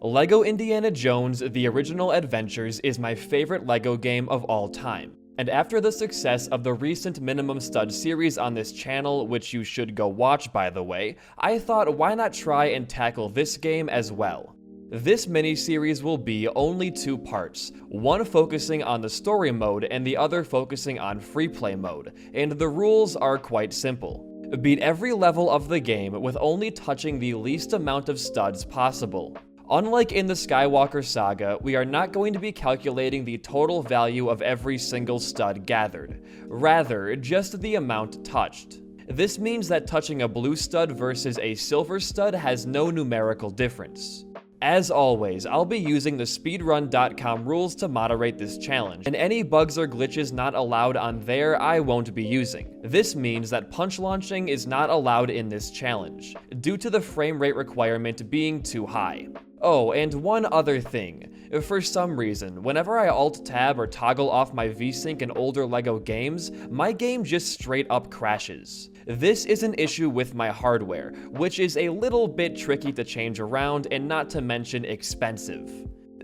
LEGO Indiana Jones: The Original Adventures is my favorite LEGO game of all time. And after the success of the recent Minimum Stud series on this channel, which you should go watch by the way, I thought why not try and tackle this game as well. This mini-series will be only 2 parts, one focusing on the story mode and the other focusing on free play mode, and the rules are quite simple. Beat every level of the game with only touching the least amount of studs possible. Unlike in the Skywalker saga, we are not going to be calculating the total value of every single stud gathered, rather, just the amount touched. This means that touching a blue stud versus a silver stud has no numerical difference. As always, I'll be using the speedrun.com rules to moderate this challenge, and any bugs or glitches not allowed on there I won't be using. This means that punch launching is not allowed in this challenge, due to the frame rate requirement being too high. Oh, and one other thing. For some reason, whenever I alt-tab or toggle off my VSync in older LEGO games, my game just straight up crashes. This is an issue with my hardware, which is a little bit tricky to change around and not to mention expensive.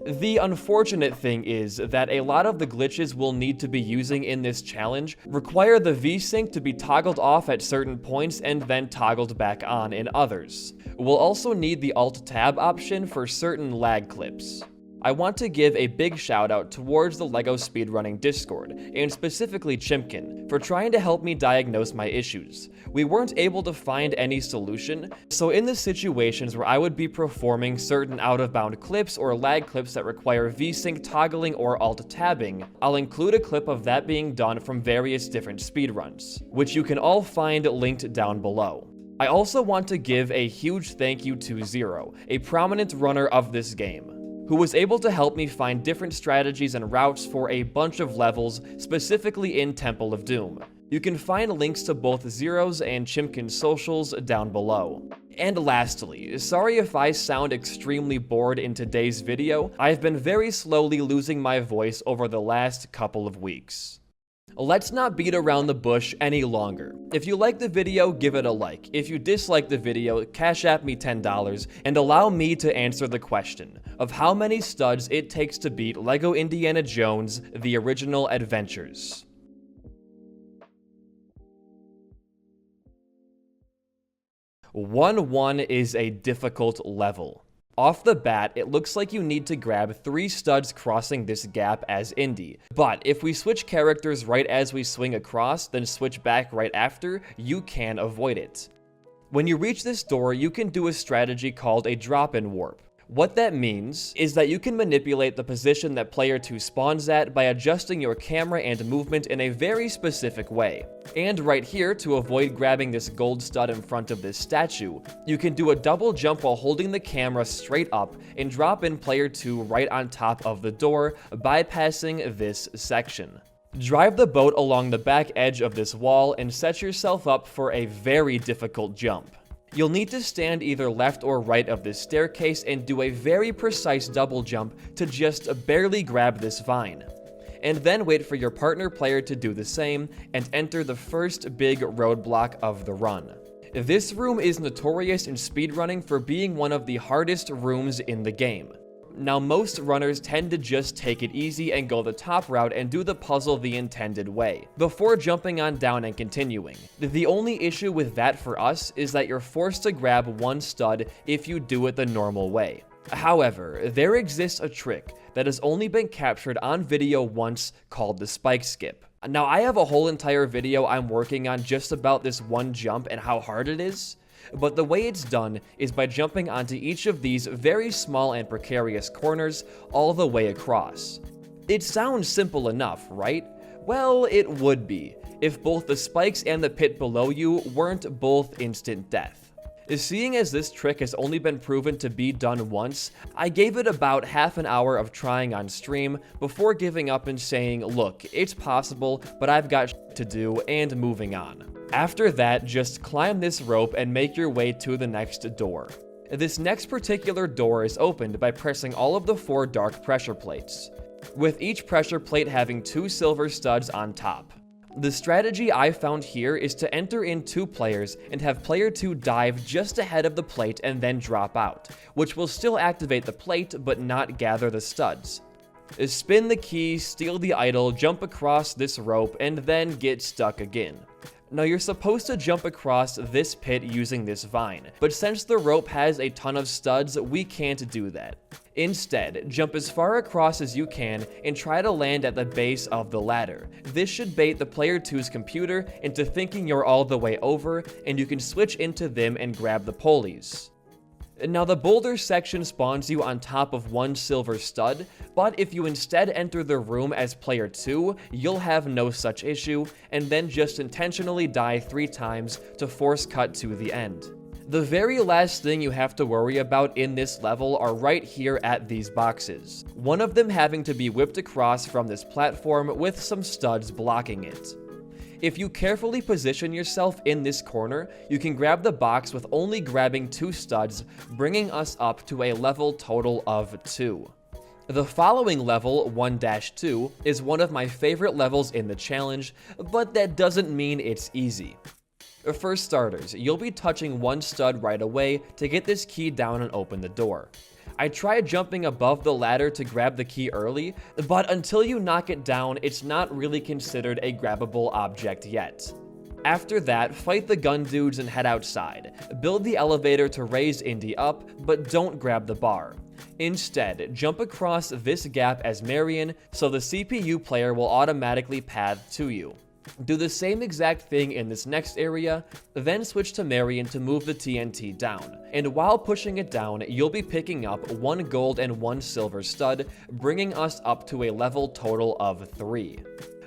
The unfortunate thing is that a lot of the glitches we'll need to be using in this challenge require the VSync to be toggled off at certain points and then toggled back on in others. We'll also need the Alt-Tab option for certain lag clips. I want to give a big shout out towards the LEGO Speedrunning Discord, and specifically Chimkin, for trying to help me diagnose my issues. We weren't able to find any solution, so in the situations where I would be performing certain out-of-bound clips or lag clips that require VSync toggling or alt-tabbing, I'll include a clip of that being done from various different speedruns, which you can all find linked down below. I also want to give a huge thank you to Zero, a prominent runner of this game, who was able to help me find different strategies and routes for a bunch of levels, specifically in Temple of Doom. You can find links to both Zero's and Chimkin's socials down below. And lastly, sorry if I sound extremely bored in today's video, I've been very slowly losing my voice over the last couple of weeks. Let's not beat around the bush any longer. If you like the video, give it a like. If you dislike the video, cash app me $10 and allow me to answer the question of how many studs it takes to beat LEGO Indiana Jones: The Original Adventures. One is a difficult level. Off the bat, it looks like you need to grab 3 studs crossing this gap as Indy, but if we switch characters right as we swing across, then switch back right after, you can avoid it. When you reach this door, you can do a strategy called a drop-in warp. What that means is that you can manipulate the position that player 2 spawns at by adjusting your camera and movement in a very specific way. And right here, to avoid grabbing this gold stud in front of this statue, you can do a double jump while holding the camera straight up and drop in player 2 right on top of the door, bypassing this section. Drive the boat along the back edge of this wall and set yourself up for a very difficult jump. You'll need to stand either left or right of this staircase and do a very precise double jump to just barely grab this vine. And then wait for your partner player to do the same and enter the first big roadblock of the run. This room is notorious in speedrunning for being one of the hardest rooms in the game. Now, most runners tend to just take it easy and go the top route and do the puzzle the intended way, before jumping on down and continuing. The only issue with that for us is that you're forced to grab 1 stud if you do it the normal way. However, there exists a trick that has only been captured on video once called the spike skip. Now, I have a whole entire video I'm working on just about this one jump and how hard it is, but the way it's done is by jumping onto each of these very small and precarious corners all the way across. It sounds simple enough, right? Well, it would be, if both the spikes and the pit below you weren't both instant death. Seeing as this trick has only been proven to be done once, I gave it about half an hour of trying on stream before giving up and saying, look, it's possible, but I've got shit to do, and moving on. After that, just climb this rope and make your way to the next door. This next particular door is opened by pressing all of the 4 dark pressure plates, with each pressure plate having 2 silver studs on top. The strategy I found here is to enter in 2 players and have player 2 dive just ahead of the plate and then drop out, which will still activate the plate but not gather the studs. Spin the key, steal the idol, jump across this rope, and then get stuck again. Now you're supposed to jump across this pit using this vine, but since the rope has a ton of studs, we can't do that. Instead, jump as far across as you can and try to land at the base of the ladder. This should bait the player 2's computer into thinking you're all the way over, and you can switch into them and grab the pulleys. Now the boulder section spawns you on top of 1 silver stud, but if you instead enter the room as player 2, you'll have no such issue, and then just intentionally die 3 times to force cut to the end. The very last thing you have to worry about in this level are right here at these boxes, one of them having to be whipped across from this platform with some studs blocking it. If you carefully position yourself in this corner, you can grab the box with only grabbing 2 studs, bringing us up to a level total of 2. The following level, 1-2, is one of my favorite levels in the challenge, but that doesn't mean it's easy. For starters, you'll be touching 1 stud right away to get this key down and open the door. I tried jumping above the ladder to grab the key early, but until you knock it down, it's not really considered a grabbable object yet. After that, fight the gun dudes and head outside. Build the elevator to raise Indy up, but don't grab the bar. Instead, jump across this gap as Marion so the CPU player will automatically path to you. Do the same exact thing in this next area, then switch to Marion to move the TNT down. And while pushing it down, you'll be picking up 1 gold and 1 silver stud, bringing us up to a level total of 3.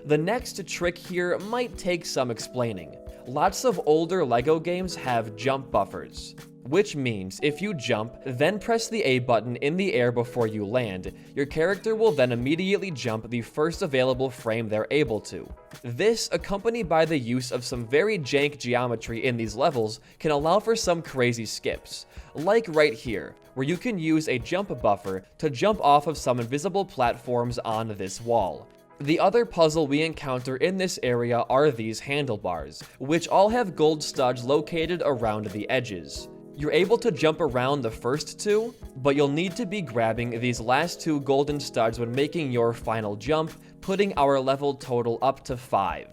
The next trick here might take some explaining. Lots of older LEGO games have jump buffers, which means if you jump, then press the A button in the air before you land, your character will then immediately jump the first available frame they're able to. This, accompanied by the use of some very jank geometry in these levels, can allow for some crazy skips, like right here, where you can use a jump buffer to jump off of some invisible platforms on this wall. The other puzzle we encounter in this area are these handlebars, which all have gold studs located around the edges. You're able to jump around the first 2, but you'll need to be grabbing these last 2 golden studs when making your final jump, putting our level total up to 5.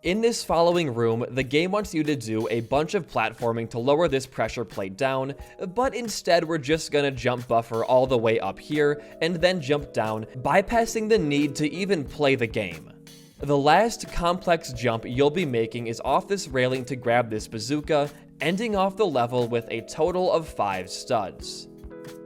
In this following room, the game wants you to do a bunch of platforming to lower this pressure plate down, but instead we're just gonna jump buffer all the way up here and then jump down, bypassing the need to even play the game. The last complex jump you'll be making is off this railing to grab this bazooka, ending off the level with a total of 5 studs.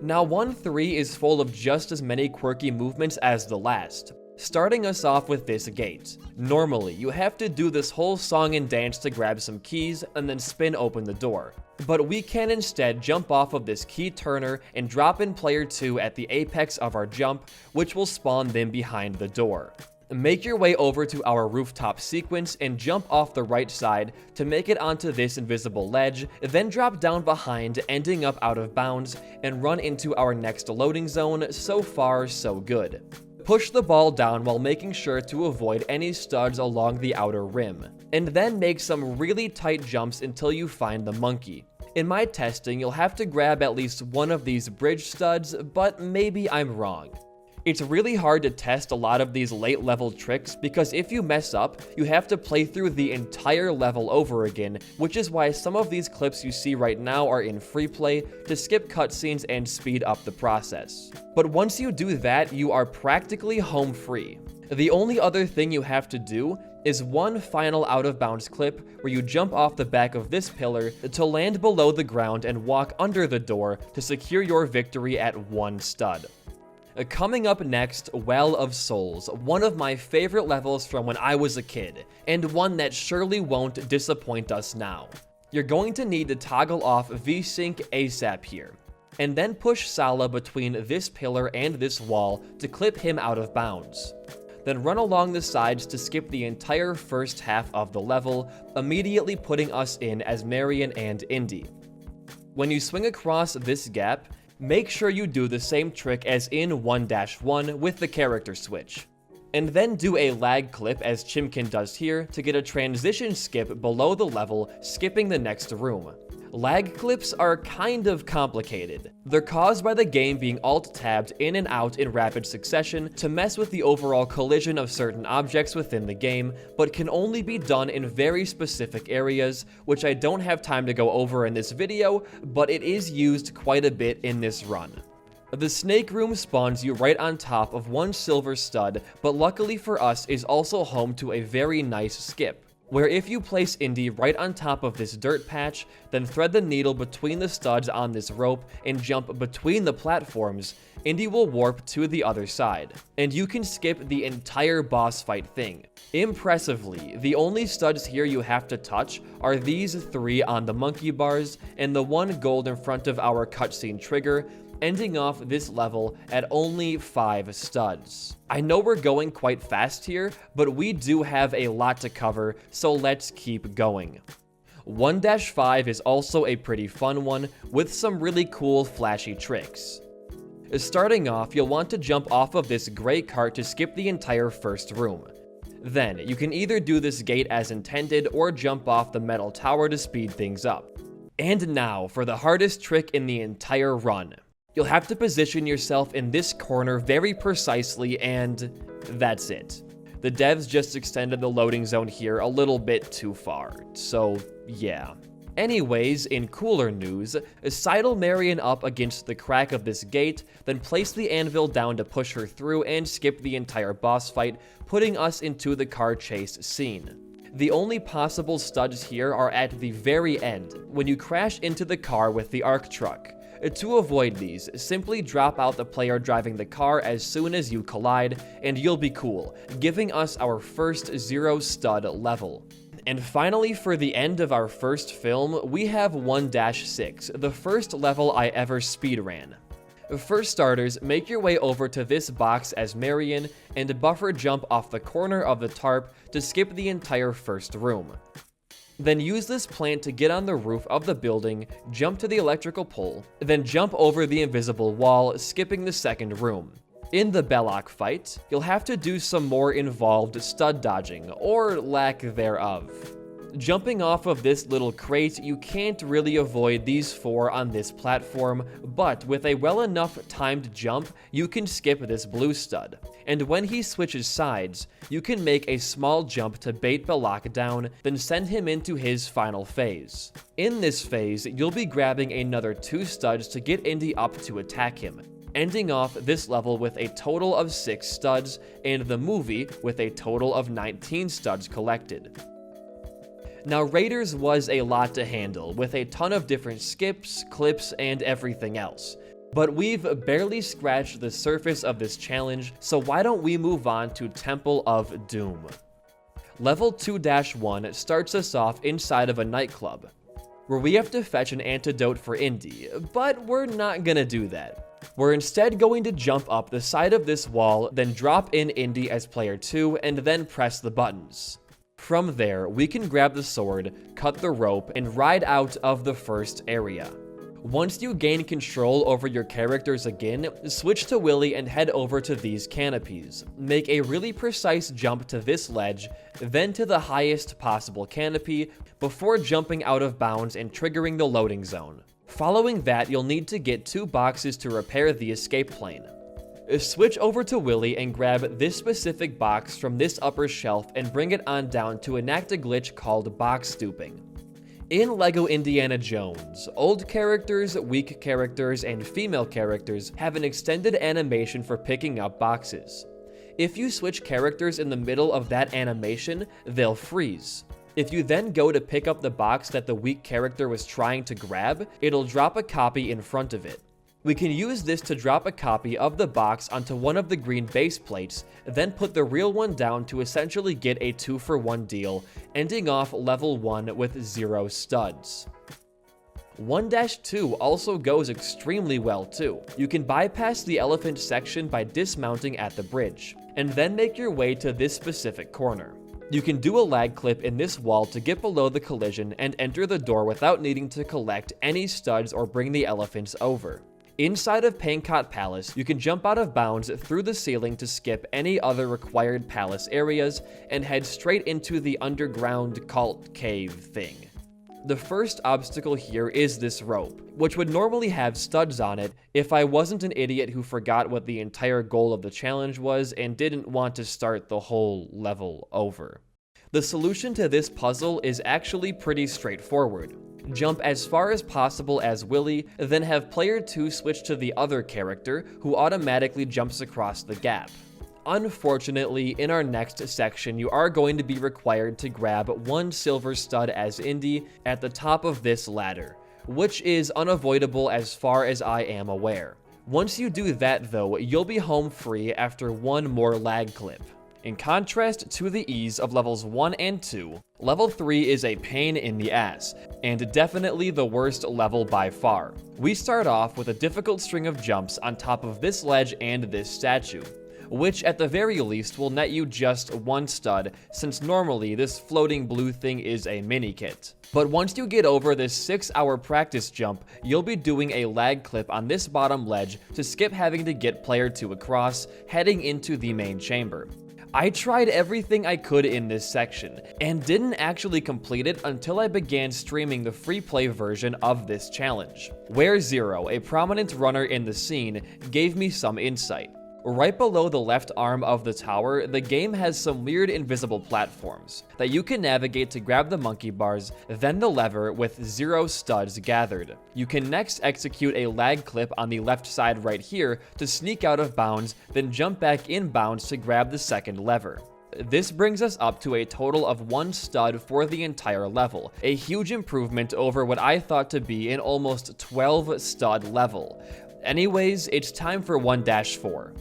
Now 1-3 is full of just as many quirky movements as the last, starting us off with this gate. Normally, you have to do this whole song and dance to grab some keys and then spin open the door. But we can instead jump off of this key turner and drop in player 2 at the apex of our jump, which will spawn them behind the door. Make your way over to our rooftop sequence and jump off the right side to make it onto this invisible ledge, then drop down behind, ending up out of bounds, and run into our next loading zone. So far, so good. Push the ball down while making sure to avoid any studs along the outer rim, and then make some really tight jumps until you find the monkey. In my testing, you'll have to grab at least 1 of these bridge studs, but maybe I'm wrong. It's really hard to test a lot of these late level tricks because if you mess up, you have to play through the entire level over again, which is why some of these clips you see right now are in free play to skip cutscenes and speed up the process. But once you do that, you are practically home free. The only other thing you have to do is one final out of bounds clip where you jump off the back of this pillar to land below the ground and walk under the door to secure your victory at 1 stud. Coming up next, Well of Souls, one of my favorite levels from when I was a kid, and one that surely won't disappoint us now. You're going to need to toggle off VSync ASAP here, and then push Sala between this pillar and this wall to clip him out of bounds. Then run along the sides to skip the entire first half of the level, immediately putting us in as Marion and Indy. When you swing across this gap, make sure you do the same trick as in 1-1 with the character switch. and then do a lag clip as Chimkin does here to get a transition skip below the level, skipping the next room. Lag clips are kind of complicated. They're caused by the game being alt-tabbed in and out in rapid succession to mess with the overall collision of certain objects within the game, but can only be done in very specific areas, which I don't have time to go over in this video, but it is used quite a bit in this run. The snake room spawns you right on top of one silver stud, but luckily for us is also home to a very nice skip, where if you place Indy right on top of this dirt patch, then thread the needle between the studs on this rope and jump between the platforms, Indy will warp to the other side, and you can skip the entire boss fight thing. Impressively, the only studs here you have to touch are these 3 on the monkey bars and the 1 gold in front of our cutscene trigger, ending off this level at only 5 studs. I know we're going quite fast here, but we do have a lot to cover, so let's keep going. 1-5 is also a pretty fun one, with some really cool flashy tricks. Starting off, you'll want to jump off of this gray cart to skip the entire first room. Then, you can either do this gate as intended or jump off the metal tower to speed things up. And now, for the hardest trick in the entire run. You'll have to position yourself in this corner very precisely, and that's it. The devs just extended the loading zone here a little bit too far, so yeah. Anyways, in cooler news, sidle Marion up against the crack of this gate, then place the anvil down to push her through and skip the entire boss fight, putting us into the car chase scene. The only possible studs here are at the very end, when you crash into the car with the ARC truck. To avoid these, simply drop out the player driving the car as soon as you collide, and you'll be cool, giving us our first 0 stud level. And finally, for the end of our first film, we have 1-6, the first level I ever speedran. For starters, make your way over to this box as Marion, and buffer jump off the corner of the tarp to skip the entire first room. Then use this plant to get on the roof of the building, jump to the electrical pole, then jump over the invisible wall, skipping the second room. In the Belloc fight, you'll have to do some more involved stud dodging, or lack thereof. Jumping off of this little crate, you can't really avoid these 4 on this platform, but with a well enough timed jump, you can skip this blue stud. And when he switches sides, you can make a small jump to bait Belloc down, then send him into his final phase. In this phase, you'll be grabbing another 2 studs to get Indy up to attack him, ending off this level with a total of 6 studs, and the movie with a total of 19 studs collected. Now, Raiders was a lot to handle, with a ton of different skips, clips, and everything else. But we've barely scratched the surface of this challenge, so why don't we move on to Temple of Doom. Level 2-1 starts us off inside of a nightclub, where we have to fetch an antidote for Indy, but we're not gonna do that. We're instead going to jump up the side of this wall, then drop in Indy as player 2, and then press the buttons. From there, we can grab the sword, cut the rope, and ride out of the first area. Once you gain control over your characters again, switch to Willy and head over to these canopies. Make a really precise jump to this ledge, then to the highest possible canopy, before jumping out of bounds and triggering the loading zone. Following that, you'll need to get 2 boxes to repair the escape plane. Switch over to Willy and grab this specific box from this upper shelf and bring it on down to enact a glitch called box stooping. In LEGO Indiana Jones, old characters, weak characters, and female characters have an extended animation for picking up boxes. If you switch characters in the middle of that animation, they'll freeze. If you then go to pick up the box that the weak character was trying to grab, it'll drop a copy in front of it. We can use this to drop a copy of the box onto one of the green base plates, then put the real one down to essentially get a 2-for-1 deal, ending off level 1 with 0 studs. 1-2 also goes extremely well too. You can bypass the elephant section by dismounting at the bridge, and then make your way to this specific corner. You can do a lag clip in this wall to get below the collision and enter the door without needing to collect any studs or bring the elephants over. Inside of Pankot Palace, you can jump out of bounds through the ceiling to skip any other required palace areas and head straight into the underground cult cave thing. The first obstacle here is this rope, which would normally have studs on it if I wasn't an idiot who forgot what the entire goal of the challenge was and didn't want to start the whole level over. The solution to this puzzle is actually pretty straightforward. Jump as far as possible as Willy, then have player 2 switch to the other character, who automatically jumps across the gap. Unfortunately, in our next section, you are going to be required to grab 1 silver stud as Indy at the top of this ladder, which is unavoidable as far as I am aware. Once you do that though, you'll be home free after 1 more lag clip. In contrast to the ease of levels 1 and 2, level 3 is a pain in the ass, and definitely the worst level by far. We start off with a difficult string of jumps on top of this ledge and this statue, which at the very least will net you just 1 stud, since normally this floating blue thing is a mini kit. But once you get over this 6-hour practice jump, you'll be doing a lag clip on this bottom ledge to skip having to get player 2 across, heading into the main chamber. I tried everything I could in this section, and didn't actually complete it until I began streaming the free play version of this challenge, where Zero, a prominent runner in the scene, gave me some insight. Right below the left arm of the tower, the game has some weird invisible platforms that you can navigate to grab the monkey bars, then the lever with 0 studs gathered. You can next execute a lag clip on the left side right here to sneak out of bounds, then jump back in bounds to grab the second lever. This brings us up to a total of 1 stud for the entire level, a huge improvement over what I thought to be an almost 12 stud level. Anyways, it's time for 1-4.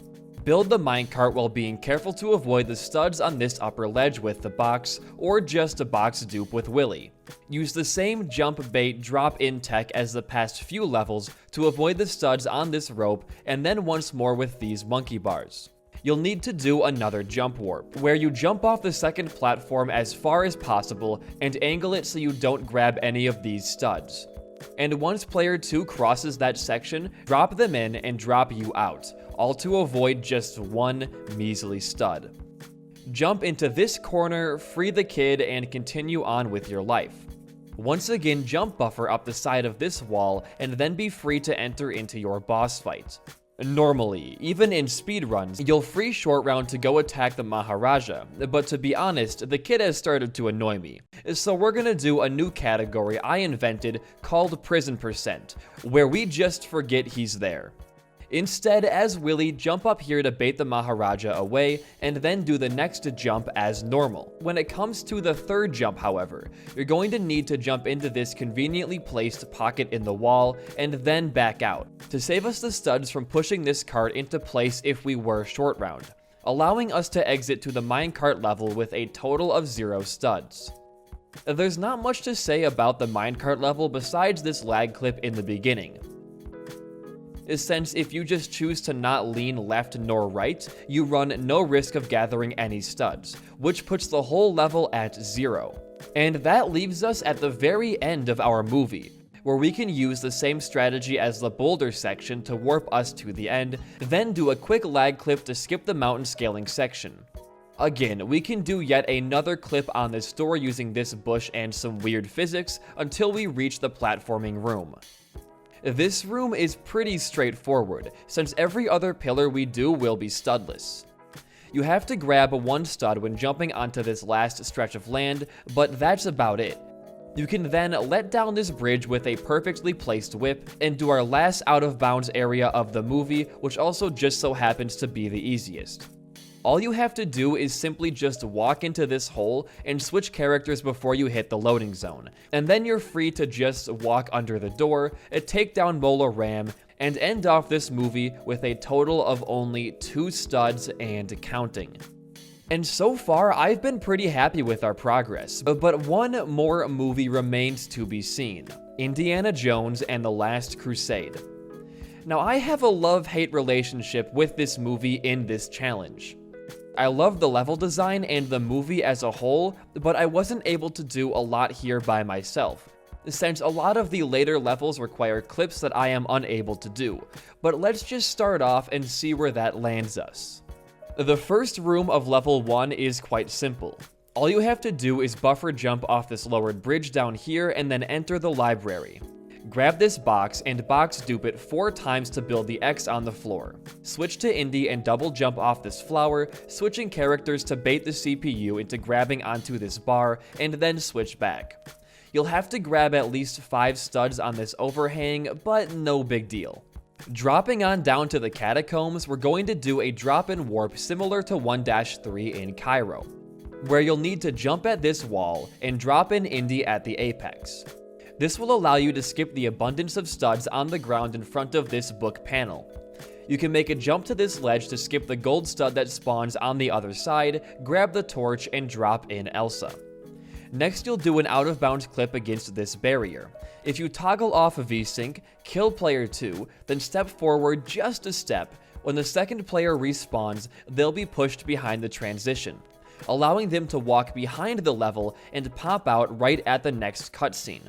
Build the minecart while being careful to avoid the studs on this upper ledge with the box, or just a box dupe with Willy. Use the same jump bait drop in tech as the past few levels to avoid the studs on this rope, and then once more with these monkey bars. You'll need to do another jump warp, where you jump off the second platform as far as possible and angle it so you don't grab any of these studs. And once player 2 crosses that section, drop them in and drop you out, all to avoid just 1 measly stud. Jump into this corner, free the kid, and continue on with your life. Once again, jump buffer up the side of this wall, and then be free to enter into your boss fight. Normally, even in speedruns, you'll free short round to go attack the Maharaja, but to be honest, the kid has started to annoy me. So we're gonna do a new category I invented called Prison Percent, where we just forget he's there. Instead, as Willy, jump up here to bait the Maharaja away, and then do the next jump as normal. When it comes to the third jump, however, you're going to need to jump into this conveniently placed pocket in the wall, and then back out, to save us the studs from pushing this cart into place if we were short round, allowing us to exit to the minecart level with a total of 0 studs. There's not much to say about the minecart level besides this lag clip in the beginning, since if you just choose to not lean left nor right, you run no risk of gathering any studs, which puts the whole level at 0. And that leaves us at the very end of our movie, where we can use the same strategy as the boulder section to warp us to the end, then do a quick lag clip to skip the mountain scaling section. Again, we can do yet another clip on this door using this bush and some weird physics until we reach the platforming room. This room is pretty straightforward, since every other pillar we do will be studless. You have to grab 1 stud when jumping onto this last stretch of land, but that's about it. You can then let down this bridge with a perfectly placed whip, and do our last out of bounds area of the movie, which also just so happens to be the easiest. All you have to do is simply just walk into this hole and switch characters before you hit the loading zone, and then you're free to just walk under the door, take down Mola Ram, and end off this movie with a total of only 2 studs and counting. And so far, I've been pretty happy with our progress, but one more movie remains to be seen: Indiana Jones and the Last Crusade. Now, I have a love-hate relationship with this movie in this challenge. I love the level design and the movie as a whole, but I wasn't able to do a lot here by myself. since a lot of the later levels require clips that I am unable to do, but let's just start off and see where that lands us. The first room of level 1 is quite simple. All you have to do is buffer jump off this lowered bridge down here and then enter the library. Grab this box and box dupe it 4 times to build the X on the floor. Switch to Indie and double jump off this flower, switching characters to bait the CPU into grabbing onto this bar, and then switch back. You'll have to grab at least 5 studs on this overhang, but no big deal. Dropping on down to the catacombs, we're going to do a drop-in warp similar to 1-3 in Cairo, where you'll need to jump at this wall and drop in Indie at the apex. This will allow you to skip the abundance of studs on the ground in front of this book panel. You can make a jump to this ledge to skip the gold stud that spawns on the other side, grab the torch, and drop in Elsa. Next, you'll do an out-of-bounds clip against this barrier. If you toggle off VSync, kill player 2, then step forward just a step, when the second player respawns, they'll be pushed behind the transition, allowing them to walk behind the level and pop out right at the next cutscene.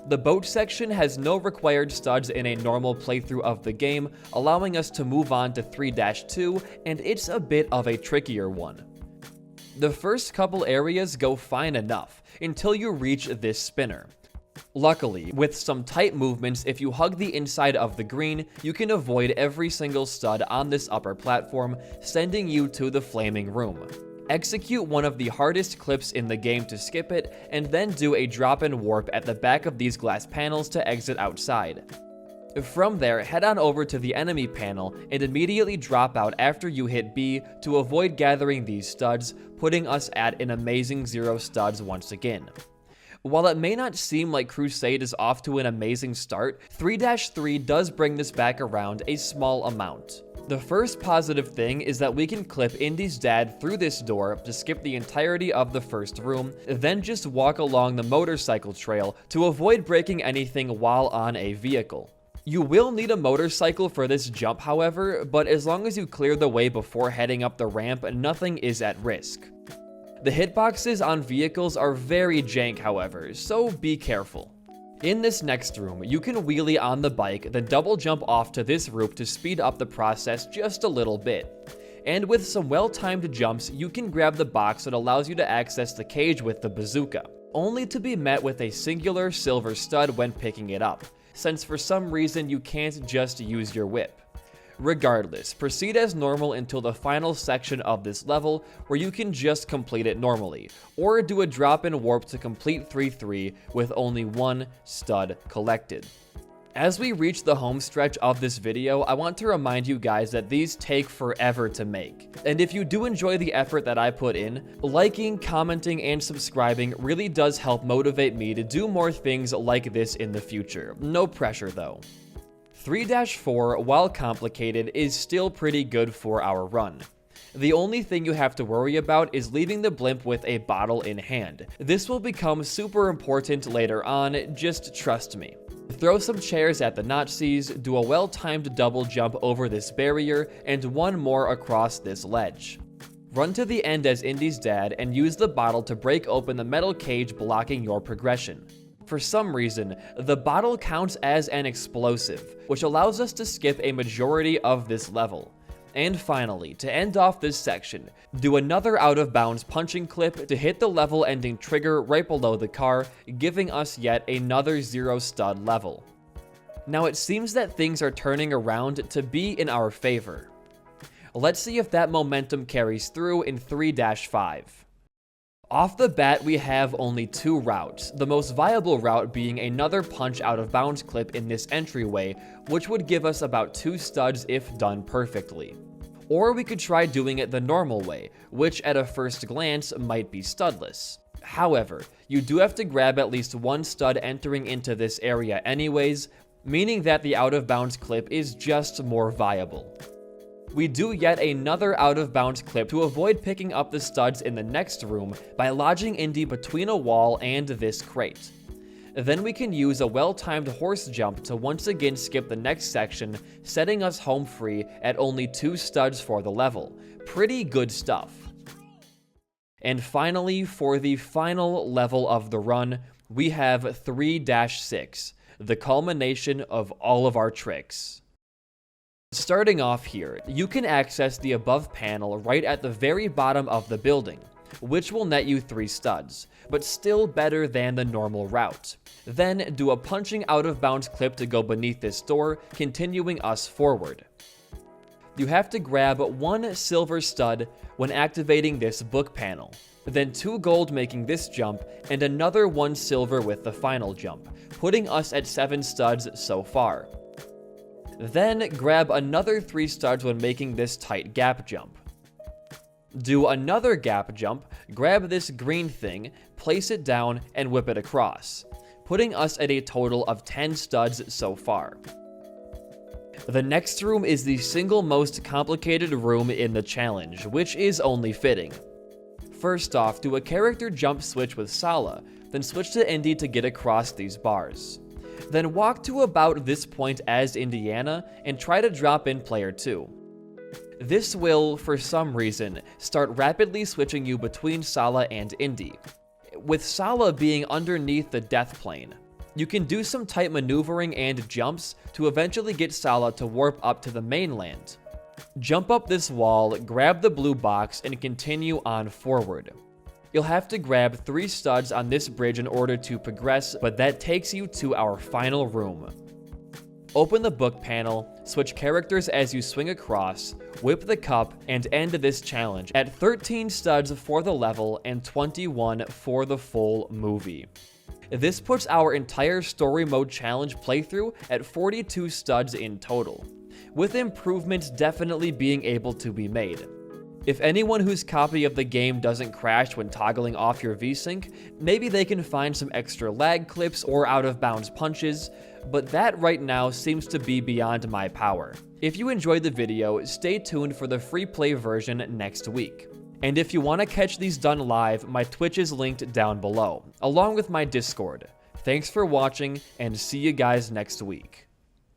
The boat section has no required studs in a normal playthrough of the game, allowing us to move on to 3-2, and it's a bit of a trickier one. The first couple areas go fine enough, until you reach this spinner. Luckily, with some tight movements, if you hug the inside of the green, you can avoid every single stud on this upper platform, sending you to the flaming room. Execute one of the hardest clips in the game to skip it, and then do a drop-in warp at the back of these glass panels to exit outside. From there, head on over to the enemy panel and immediately drop out after you hit B to avoid gathering these studs, putting us at an amazing 0 studs once again. While it may not seem like Crusade is off to an amazing start, 3-3 does bring this back around a small amount. The first positive thing is that we can clip Indie's dad through this door to skip the entirety of the first room, then just walk along the motorcycle trail to avoid breaking anything while on a vehicle. You will need a motorcycle for this jump, however, but as long as you clear the way before heading up the ramp, nothing is at risk. The hitboxes on vehicles are very jank, however, so be careful. In this next room, you can wheelie on the bike, then double jump off to this roof to speed up the process just a little bit. And with some well-timed jumps, you can grab the box that allows you to access the cage with the bazooka, only to be met with a singular silver stud when picking it up, since for some reason you can't just use your whip. Regardless, proceed as normal until the final section of this level, where you can just complete it normally, or do a drop-in warp to complete 3-3 with only 1 stud collected. As we reach the home stretch of this video, I want to remind you guys that these take forever to make. And if you do enjoy the effort that I put in, liking, commenting, and subscribing really does help motivate me to do more things like this in the future. No pressure though. 3-4, while complicated, is still pretty good for our run. The only thing you have to worry about is leaving the blimp with a bottle in hand. This will become super important later on, just trust me. Throw some chairs at the Nazis, do a well-timed double jump over this barrier, and one more across this ledge. Run to the end as Indie's dad and use the bottle to break open the metal cage blocking your progression. For some reason, the bottle counts as an explosive, which allows us to skip a majority of this level. And finally, to end off this section, do another out-of-bounds punching clip to hit the level-ending trigger right below the car, giving us yet another 0 stud level. Now it seems that things are turning around to be in our favor. Let's see if that momentum carries through in 3-5. Off the bat, we have only 2 routes, the most viable route being another punch out of bounds clip in this entryway, which would give us about 2 studs if done perfectly. Or we could try doing it the normal way, which at a first glance might be studless. However, you do have to grab at least 1 stud entering into this area anyways, meaning that the out of bounds clip is just more viable. We do yet another out-of-bounds clip to avoid picking up the studs in the next room by lodging Indie between a wall and this crate. Then we can use a well-timed horse jump to once again skip the next section, setting us home free at only 2 studs for the level. Pretty good stuff. And finally, for the final level of the run, we have 3-6, the culmination of all of our tricks. Starting off here, you can access the above panel right at the very bottom of the building, which will net you 3 studs, but still better than the normal route. Then do a punching out of bounds clip to go beneath this door, continuing us forward. You have to grab 1 silver stud when activating this book panel, then 2 gold making this jump, and another 1 silver with the final jump, putting us at 7 studs so far. Then grab another 3 studs when making this tight gap jump. Do another gap jump, grab this green thing, place it down, and whip it across, putting us at a total of 10 studs so far. The next room is the single most complicated room in the challenge, which is only fitting. First off, do a character jump switch with Sala, then switch to Indy to get across these bars. Then walk to about this point as Indiana and try to drop in player 2. This will, for some reason, start rapidly switching you between Sala and Indy, with Sala being underneath the death plane. You can do some tight maneuvering and jumps to eventually get Sala to warp up to the mainland. Jump up this wall, grab the blue box, and continue on forward. You'll have to grab 3 studs on this bridge in order to progress, but that takes you to our final room. Open the book panel, switch characters as you swing across, whip the cup, and end this challenge at 13 studs for the level and 21 for the full movie. This puts our entire story mode challenge playthrough at 42 studs in total, with improvements definitely being able to be made. If anyone whose copy of the game doesn't crash when toggling off your VSync, maybe they can find some extra lag clips or out of bounds punches, but that right now seems to be beyond my power. If you enjoyed the video, stay tuned for the free play version next week. And if you want to catch these done live, my Twitch is linked down below, along with my Discord. Thanks for watching, and see you guys next week.